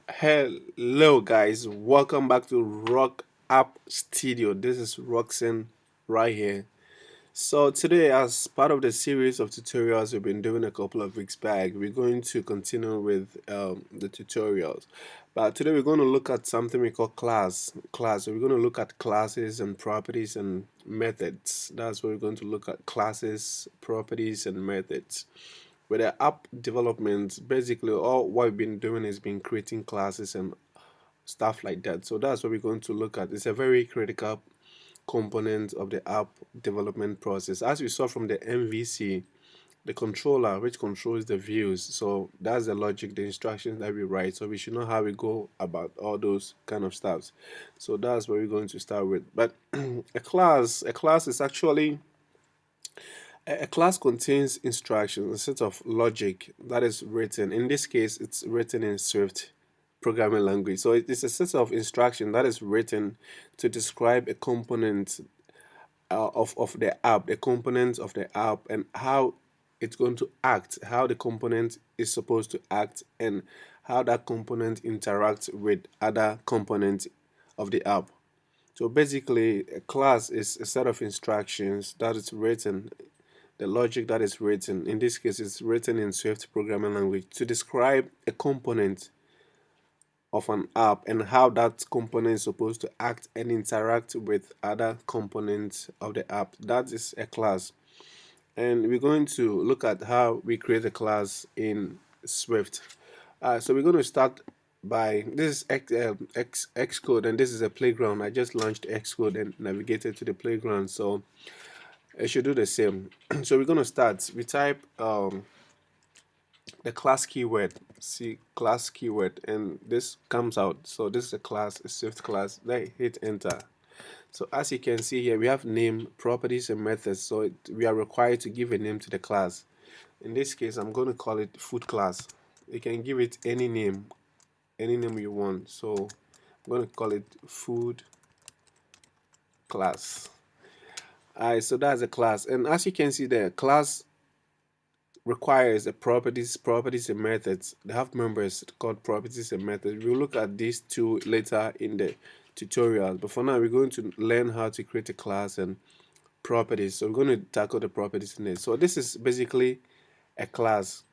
Hello guys, welcome back to Rock App Studio. This is Roxanne right here. So today, as part of the series of tutorials we've been doing a couple of weeks back, we're going to continue with the tutorials. But today we're going to look at something we call class. So we're going to look at classes and properties and methods. That's what we're going to look at: classes, properties, and methods. With the app development, basically all what we've been doing is been creating classes and stuff like that. So that's what we're going to look at. It's a very critical component of the app development process. As we saw from the MVC, the controller which controls the views. So that's the logic, the instructions that we write. So we should know how we go about all those kind of stuffs. So that's what we're going to start with. But a class is actually a class contains instructions, a set of logic that is written. In this case, it's written in Swift programming language. So it is a set of instruction that is written to describe a component of the app, the component of the app, and how it's going to act, how the component is supposed to act, and how that component interacts with other components of the app. So basically, a class is a set of instructions that is written, the logic that is written. In this case, it's written in Swift programming language to describe a component of an app and how that component is supposed to act and interact with other components of the app. That is a class. And we're going to look at how we create a class in Swift. So we're going to start by this is Xcode, and this is a playground. I just launched Xcode and navigated to the playground, so it should do the same. So we're going to start. We type the class keyword, see class keyword, and this comes out. So this is a class, a Swift class. Then hit enter. So as you can see here, we have name, properties, and methods. So we are required to give a name to the class. In this case, I'm going to call it food class. You can give it any name you want. So I'm going to call it food class. Alright, so that's a class, and as you can see, the class requires the properties and methods. They have members called properties and methods. We'll look at these two later in the tutorial, but for now we're going to learn how to create a class and properties. So we're going to tackle the properties in it. So this is basically a class.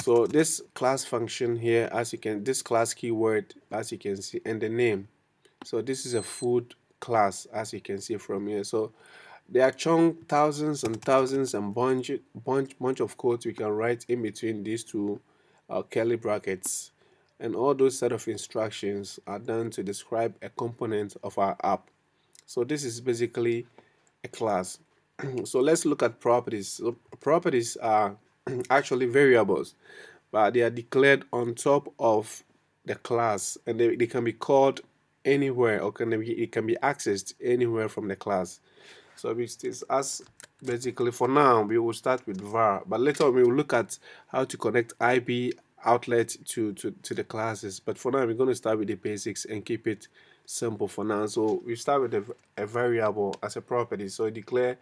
So this class function here, this class keyword, as you can see, and the name. So this is a food class, as you can see from here. So there are thousands and thousands and bunch of codes we can write in between these two curly brackets, and all those set of instructions are done to describe a component of our app. So this is basically a class. So let's look at properties. So properties are actually variables, but they are declared on top of the class, and they can be called anywhere, or it can be accessed anywhere from the class. So it is as basically, for now we will start with var, but later on we will look at how to connect IP outlet to the classes. But for now we're going to start with the basics and keep it simple for now. So we start with a variable as a property. So declare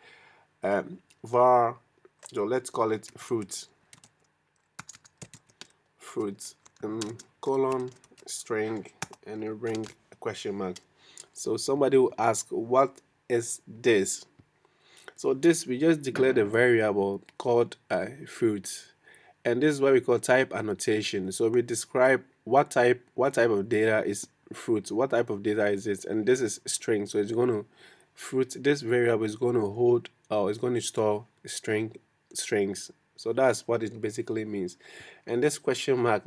var, so let's call it fruit, and colon string, and you bring a question mark. So somebody will ask, what is this? So this, we just declared a variable called fruit, and this is what we call type annotation. So we describe what type of data is fruit, what type of data is it, and this is string. So it's going to fruit. This variable is going to hold, or it's going to store strings. So that's what it basically means. And this question mark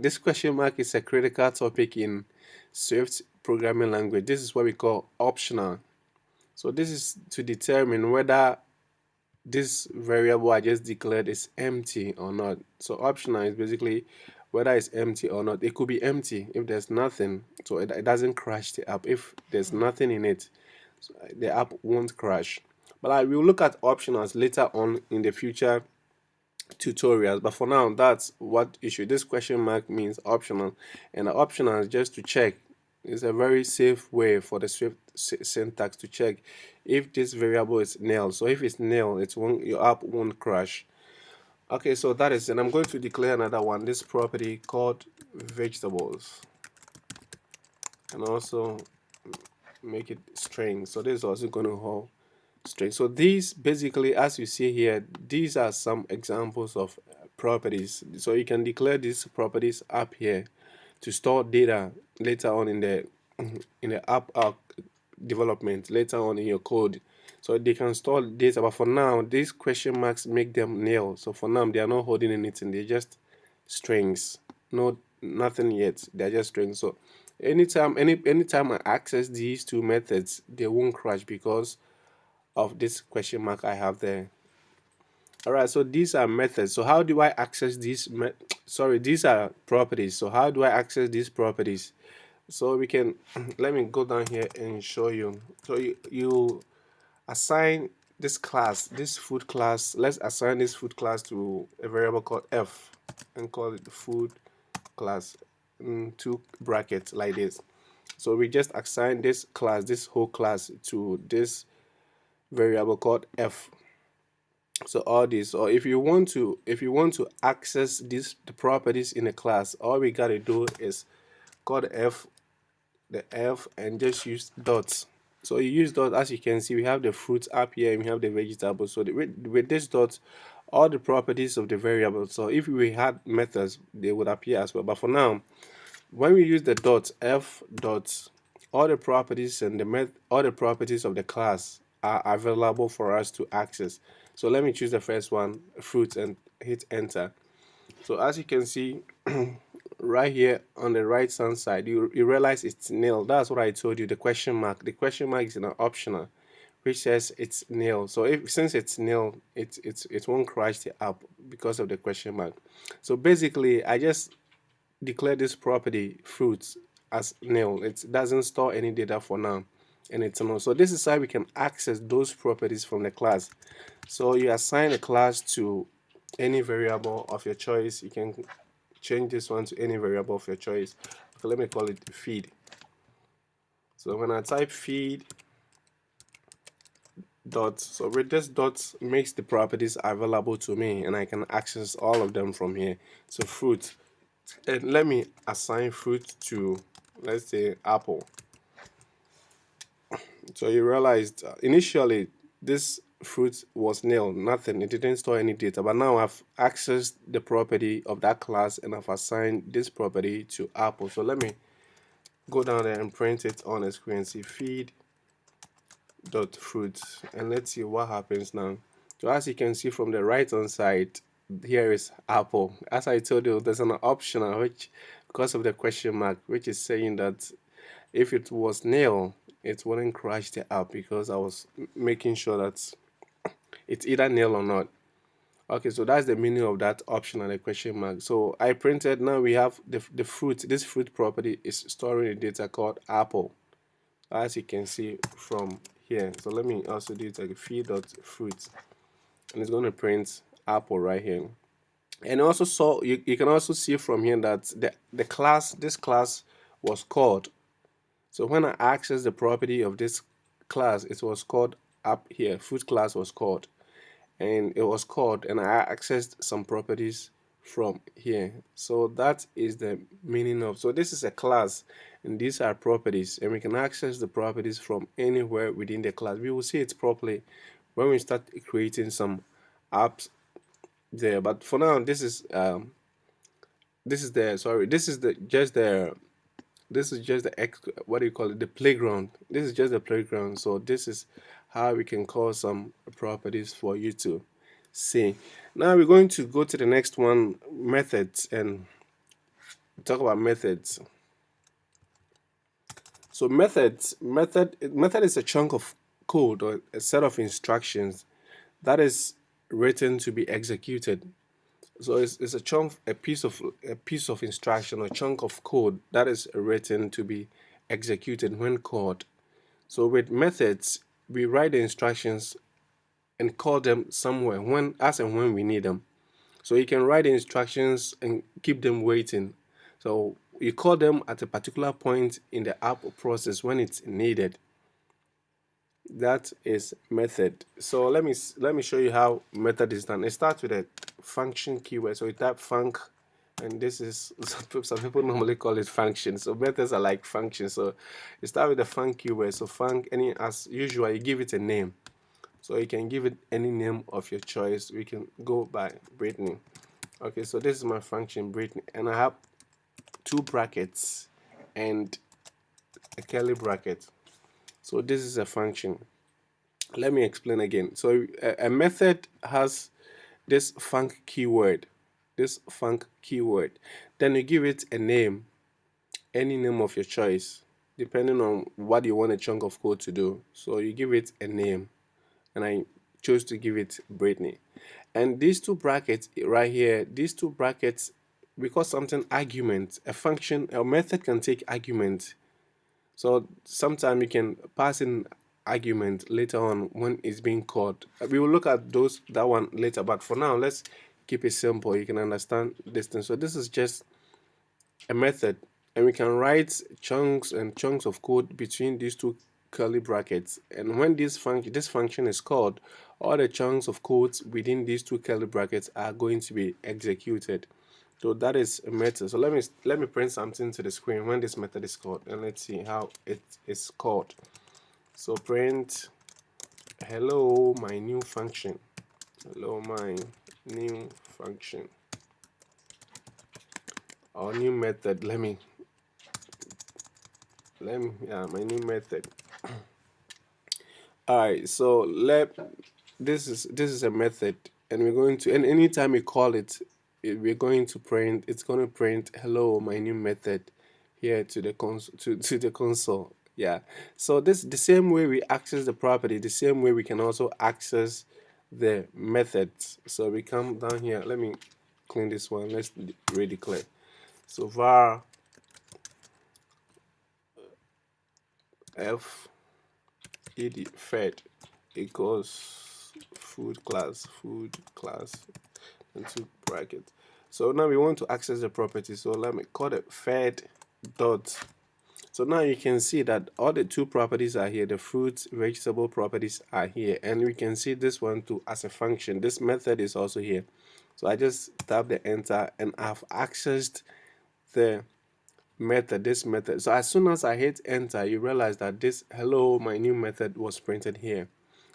is a critical topic in Swift programming language. This is what we call optional. So this is to determine whether this variable I just declared is empty or not. So optional is basically whether it's empty or not. It could be empty if there's nothing, so it doesn't crash the app. If there's nothing in it, so the app won't crash. But I will look at optionals later on in the future tutorials, but for now that's what issue this question mark means, optional. And the optional is just to check. It's a very safe way for the Swift syntax to check if this variable is nil. So if it's nil, your app won't crash. Okay, so that is, and I'm going to declare another one, this property called vegetables. and also make it string. So this is also going to hold string. So these basically, as you see here, these are some examples of properties. So you can declare these properties up here to store data later on in the app development, later on in your code. So they can store data, but for now these question marks make them nil. So for now they are not holding anything, they're just strings. No, nothing yet, they're just strings. So anytime I access these two methods, they won't crash because of this question mark I have there. All right, so these are methods. So how do I access these sorry, these are properties. So how do I access these properties? So we can let me go down here and show you. So you assign this class, this food class. Let's assign this food class to a variable called f and call it the food class in two brackets like this. So we just assign this class, this whole class, to this variable called f. So all this, or if you want to access the properties in a class, all we gotta do is call the f and just use dots. So you use dots. As you can see, we have the fruits up here and we have the vegetables. So with this dot, all the properties of the variable. So if we had methods, they would appear as well, but for now, when we use the dot f dot, all the properties and all the properties of the class are available for us to access. So let me choose the first one, fruit, and hit enter. So as you can see, right here on the right hand side, you realize it's nil. That's what I told you, the question mark. The question mark is an optional which says it's nil. So since it's nil, it won't crash the app because of the question mark. So basically I just declare this property fruits as nil. It doesn't store any data for now, and it's null. So this is how we can access those properties from the class. So you assign a class to any variable of your choice. You can change this one to any variable of your choice. Okay, let me call it feed. So when I type feed dot, so with this dot makes the properties available to me and I can access all of them from here. So fruit, and let me assign fruit to, let's say, apple. So you realized initially this fruit was nil, nothing, it didn't store any data, but now I've accessed the property of that class and I've assigned this property to apple. So let me go down there and print it on the screen. See feed dot fruit, and let's see what happens now. So as you can see from the right hand side, here is apple. As I told you, there's an optional which, because of the question mark, which is saying that if it was nil, it wouldn't crash the app because I was making sure that it's either nil or not. Okay, so that's the meaning of that option and the question mark. So I printed, now we have the fruit. This fruit property is storing a data called apple, as you can see from here. So let me also do it like feed.fruit, and it's going to print apple right here. And also, so you can also see from here that this class was called. So when I access the property of this class, it was called up here. Food class was called, and it was called, and I accessed some properties from here. So that is the meaning of. So this is a class, and these are properties, and we can access the properties from anywhere within the class. We will see it properly when we start creating some apps there. But for now, this is the just the this is just the what do you call it, the playground. This is just the playground. So this is how we can call some properties for you to see. Now we're going to go to the next one, methods, and talk about methods. So method is a chunk of code or a set of instructions that is written to be executed. So it's a chunk, a piece of instruction or chunk of code that is written to be executed when called. So with methods, we write the instructions and call them somewhere when, as and when we need them. So you can write the instructions and keep them waiting. So you call them at a particular point in the app process when it's needed. That is method. So let me show you how method is done. It starts with a function keyword. So you type func and this is some people normally call it function. So methods are like functions. So you start with the func keyword. So func, any as usual, you give it a name. So you can give it any name of your choice. We can go by Brittany. Okay, so this is my function Brittany, and I have two brackets and a curly bracket. So this is a function. Let me explain again. So a method has this func keyword, then you give it a name, any name of your choice, depending on what you want a chunk of code to do. So you give it a name, and I chose to give it Brittany. And these two brackets right here, these two brackets, because something argument, a function, a method can take argument. So sometimes you can pass in argument later on when it's being called. We will look at that one later, but for now let's keep it simple. You can understand this thing. So this is just a method, and we can write chunks and chunks of code between these two curly brackets. And when this function is called, all the chunks of codes within these two curly brackets are going to be executed. So that is a method. So let me print something to the screen when this method is called, and let's see how it is called. So print hello my new function. Hello my new function or new method. Yeah, my new method. All right, so this is a method, and we're going to, and anytime we call it, we're going to print, it's going to print hello my new method here to the console, to the console. Yeah, so this the same way we access the property, the same way we can also access the methods. So we come down here, let me clean this one, let's redeclare. So var f ed fed equals food class and two brackets. So now we want to access the property, so let me call it fed dot. So now you can see that all the two properties are here, the fruits vegetable properties are here, and we can see this one too as a function. This method is also here. So I just tap the enter, and I've accessed the method, this method. So as soon as I hit enter, you realize that this hello my new method was printed here.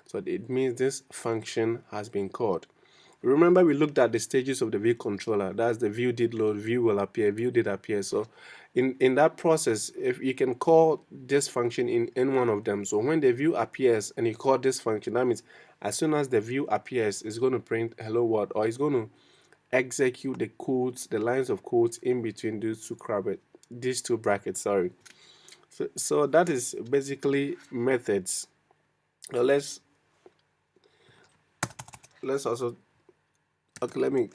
So it means this function has been called. Remember, we looked at the stages of the view controller. That's the view did load, view will appear, view did appear. So in that process, if you can call this function in any one of them. So when the view appears and you call this function, that means as soon as the view appears, it's going to print hello world, or it's going to execute the codes, the lines of codes in between these two brackets. Sorry. So that is basically methods. Now let's also, okay, let me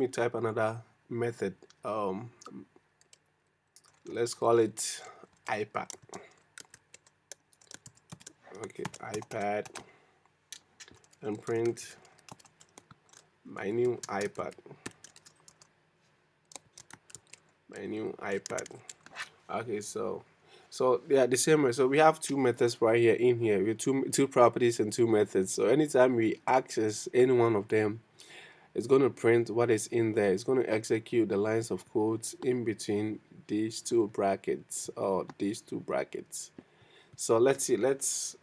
type another method. Let's call it iPad. Okay, iPad, and print my new iPad. Okay, so yeah, the same way. So we have two methods right here in here. We have two properties and two methods. So anytime we access any one of them, it's going to print what is in there. It's going to execute the lines of codes in between these two brackets, or these two brackets. So let's see. Let's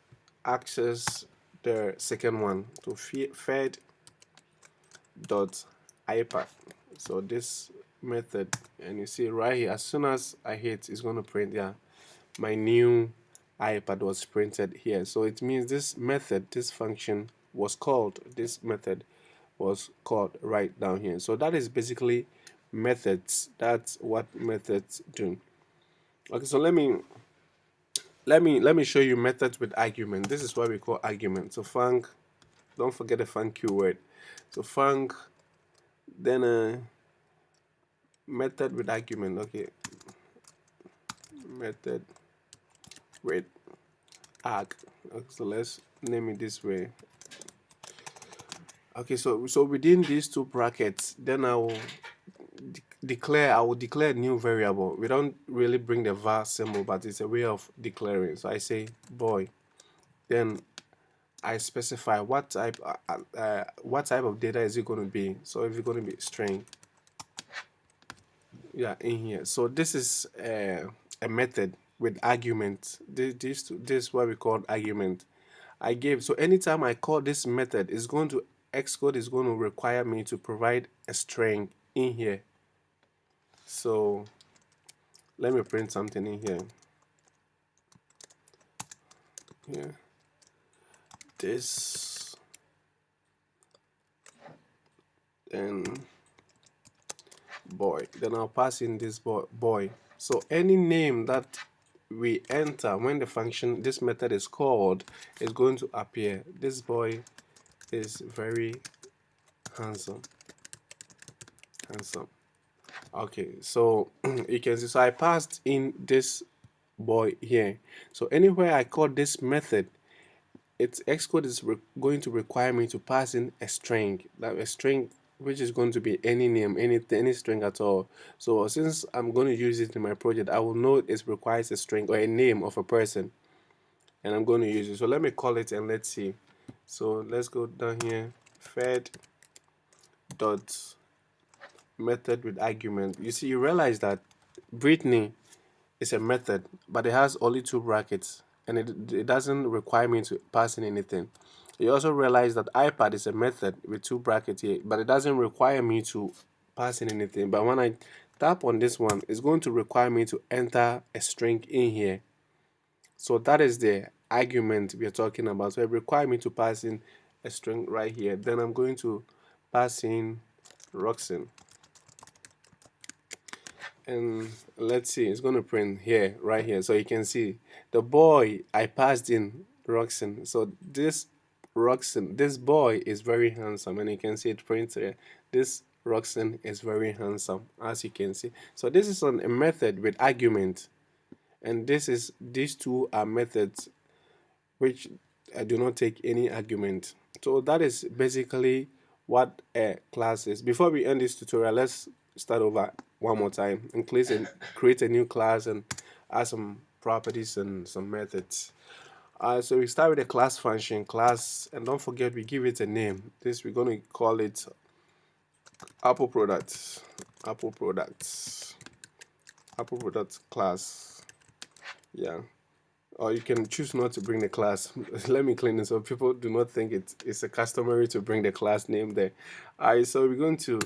access the second one. So fed dot ipad. So this method, and you see right here, as soon as I hit, it's going to print, yeah, my new iPad was printed here. So it means this method, this function was called, this method was called right down here. So that is basically methods. That's what methods do. Okay, so let me show you methods with argument. This is what we call argument. So func, don't forget the func keyword. So func, then a method with argument. Okay, method with arg. Okay, so let's name it this way. Okay, so within these two brackets, then I will declare a new variable. We don't really bring the var symbol, but it's a way of declaring. So I say boy, then I specify what type of data is it going to be. So if it's going to be string, Yeah, in here. So this is a method with argument. This is what we call argument. I gave, so anytime I call this method, it's going to, Xcode is going to require me to provide a string in here. So let me print something in here. Yeah, this and boy. Then I'll pass in this boy. So any name that we enter when the function, this method is called, is going to appear. This boy is very handsome. Handsome. Okay, so you can see, so I passed in this boy here. So anywhere I call this method, its Xcode is going to require me to pass in a string, that a string which is going to be any name, any string at all. So since I'm going to use it in my project, I will know it requires a string or a name of a person, and I'm going to use it. So let me call it and let's see. So let's go down here, fed dot method with argument. You see, you realize that Brittany is a method, but it has only two brackets, and it doesn't require me to pass in anything. You also realize that iPad is a method with two brackets here, but it doesn't require me to pass in anything. But when I tap on this one, it's going to require me to enter a string in here. So that is the argument we are talking about. So it requires me to pass in a string right here. Then I'm going to pass in Roxanne. And let's see, it's going to print here, right here. So you can see the boy I passed in Roxanne. So this Roxanne, this boy is very handsome, and you can see it prints here. This Roxanne is very handsome, as you can see. So this is a method with argument, and these two are methods which do not take any argument. So that is basically what a class is. Before we end this tutorial, let's start over one more time and create a new class and add some properties and some methods. So we start with a class function, class, and don't forget we give it a name. This we're going to call it Apple Products, Apple Products, Apple Products class. Yeah. Or you can choose not to bring the class. Let me clean this so people do not think it's a customary to bring the class name there. Alright, so we're going to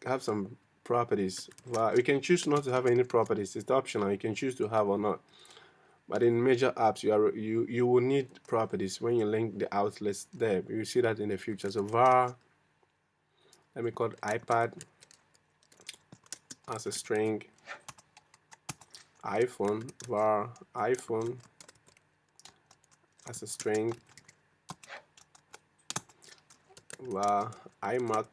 have some properties. Well, we can choose not to have any properties. It's optional. You can choose to have or not. But in major apps, you will need properties when you link the outlets there. You see that in the future. So var, let me call it iPad as a string, iPhone, var iPhone as a string, var iMac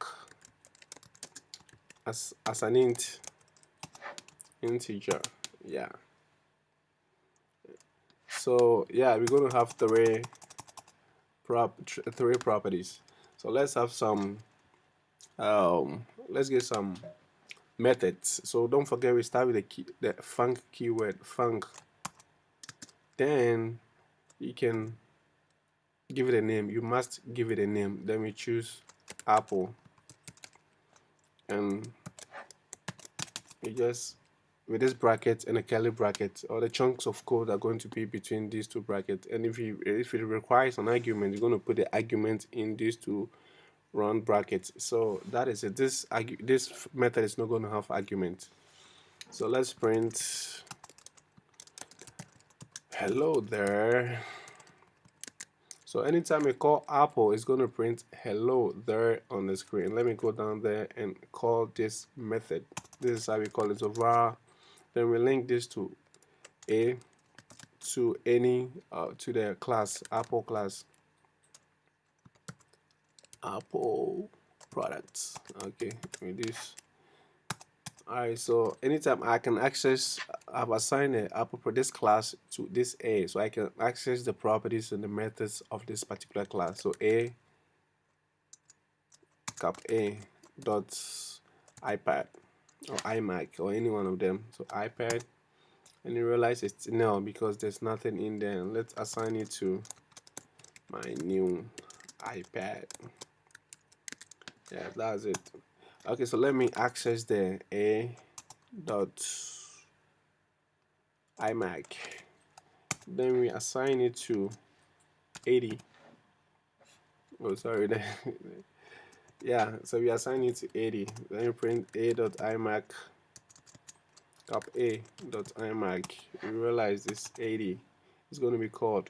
as an integer. Yeah. So yeah, we're going to have three properties. So let's have some let's get some methods. So don't forget we start with the func keyword, func. Then you can give it a name. You must give it a name. Then we choose Apple, and we just, with this bracket and a curly bracket, or the chunks of code are going to be between these two brackets. And if it requires an argument, you're going to put the argument in these two round brackets. So that is it. This method is not going to have argument. So let's print hello there. So anytime we call Apple, it's going to print hello there on the screen. Let me go down there and call this method. This is how we call it. So var, then we link this to any to the class, Apple class, Apple products. Okay, with this. Alright, so anytime I can access, I've assigned a Apple for this class to this A, so I can access the properties and the methods of this particular class. So A cap A dot iPad or iMac or any one of them. So iPad, and you realize it's nil because there's nothing in there. Let's assign it to my new iPad. Yeah, that's it. Okay, so let me access the A dot iMac. Then we assign it to 80. Oh, sorry. Yeah, so we assign it to 80. Then we print a.imac cap a.imac. We realize this 80 is going to be called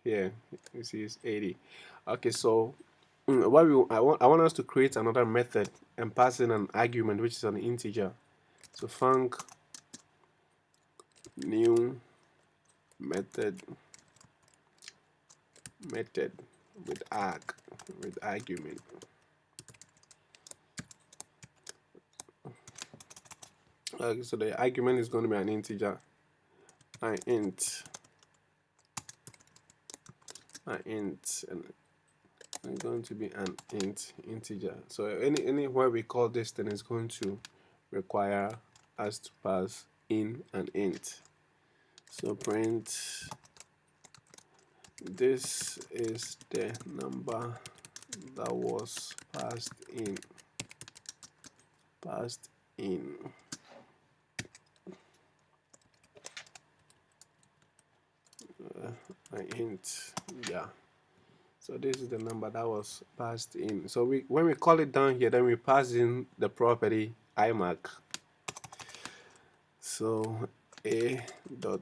here. You see, it's 80. Okay, so I want us to create another method and pass in an argument which is an integer. So func new method with argument. Okay, so the argument is going to be an integer, an int, and it's going to be an integer. So anywhere we call this, then it's going to require us to pass in an int. So print, this is the number that was passed in. An int, yeah. So this is the number that was passed in. So when we call it down here, then we pass in the property iMac. So a dot,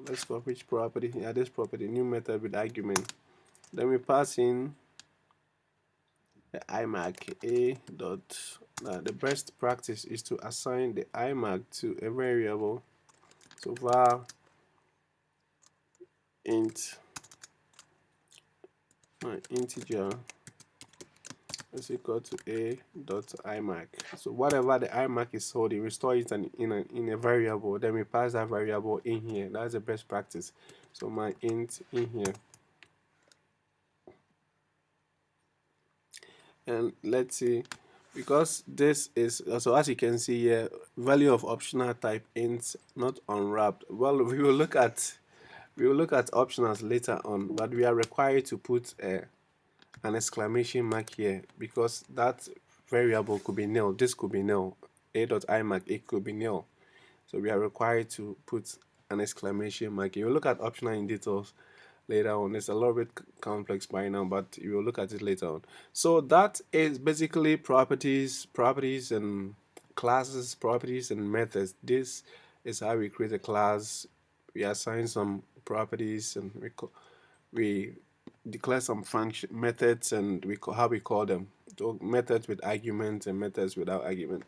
let's go which property? Yeah, this property, new method with argument. Then we pass in the iMac a dot. The best practice is to assign the iMac to a variable. So var int integer is equal to a dot iMac. So whatever the iMac is holding, we store it in a variable. Then we pass that variable in here. That's the best practice. So my int in here, and let's see, because this is, so as you can see here, value of optional type int not unwrapped. Well, we will look at optionals later on, but we are required to put an exclamation mark here because that variable could be nil. This could be nil. A.imac, it could be nil. So we are required to put an exclamation mark. You will look at optional in details later on. It's a little bit complex by now, but you will look at it later on. So that is basically properties and classes, properties and methods. This is how we create a class. We assign some properties and we declare some function methods, and how we call them. So methods with arguments and methods without argument.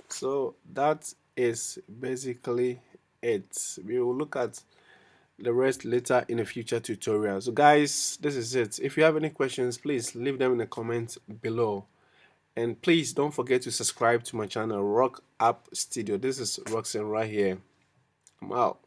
So that is basically it. We will look at the rest later in a future tutorial. So guys, this is it. If you have any questions, please leave them in the comments below, and please don't forget to subscribe to my channel, Rock App Studio. This is Roxanne right here. I'm out.